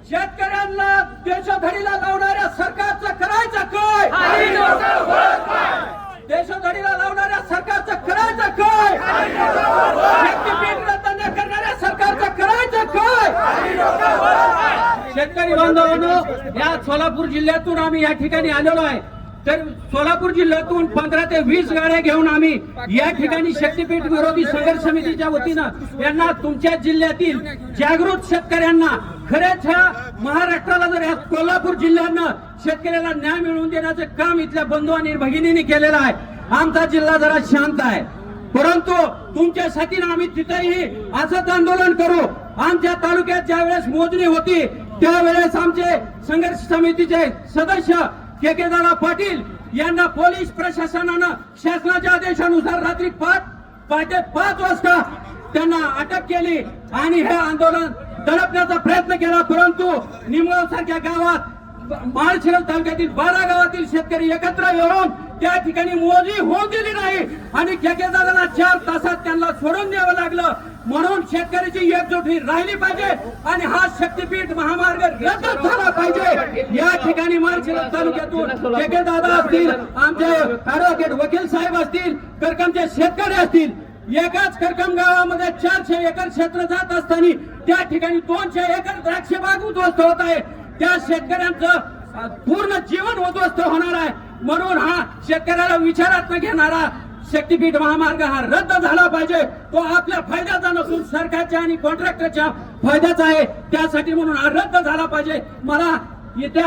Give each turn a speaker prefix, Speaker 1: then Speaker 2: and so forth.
Speaker 1: शेतकऱ्यांना देशोधडीला लावणाऱ्या सरकारचं करायचं काय? देशोधडीला लावणाऱ्या सरकारचं करायचं काय? शक्तीपीठ रद्द न करणाऱ्या सरकारचं करायचं काय? शेतकरी बांधवांनो, या सोलापूर जिल्ह्यातून आम्ही या ठिकाणी आलेलो आहे. तर सोलापूर जिल्ह्यातून 15 ते 20 गाड्या घेऊन आम्ही या ठिकाणी शक्तीपीठ विरोधी संघर्ष समितीच्या वतीनं यांना तुमच्या जिल्ह्यातील जागृत शेतकऱ्यांना खऱ्याच महाराष्ट्राला जर या कोल्हापूर जिल्ह्यानं शेतकऱ्याला न्याय मिळवून देण्याचं काम इथल्या बंधू आणि भगिनींनी केलेलं आहे. आमचा जिल्हा जरा शांत आहे, परंतु तुमच्यासाठी आम्ही तिथेही असंच आंदोलन करू. आमच्या तालुक्यात ज्यावेळेस मोजणी होती त्यावेळेस आमचे संघर्ष समितीचे सदस्य के दादा पाटील यांना पोलीस प्रशासनानं शासनाच्या आदेशानुसार रात्री 5 वाजता त्यांना अटक केली आणि हे आंदोलन दडपण्याचा प्रयत्न केला. परंतु निमगाव सारख्या गावात माळशिरस तालुक्यातील 12 गावातील शेतकरी एकत्र येऊन त्या ठिकाणी मोजणी होऊ दिली नाही आणि केकेदारांना 4 तासात त्यांना सोडून द्यावं लागलं. म्हणून शेतकऱ्याची एकजुटी राहिली पाहिजे आणि हा शक्तीपीठ महामार्ग रद्द झाला पाहिजे. या ठिकाणी माळशिरस तालुक्यातून केकेदादा असतील, आमचे ऍडव्होकेट वकील साहेब असतील, करकमचे शेतकरी असतील, एकाच करकम गावामध्ये 400 एकर क्षेत्र जात असताना त्या ठिकाणी 200 एकर द्राक्ष बाग उद्ध्वस्त होत आहे. त्या शेतकऱ्यांचं पूर्ण जीवन उद्ध्वस्त होणार आहे. म्हणून हा शेतकऱ्याला विचारात न घेणारा शक्तीपीठ महामार्ग हा रद्द झाला पाहिजे. तो आपल्या फायद्याचा नसून सरकारच्या आणि कॉन्ट्रॅक्टरच्या फायद्याचा आहे. त्यासाठी म्हणून हा रद्द झाला पाहिजे. मला येत्या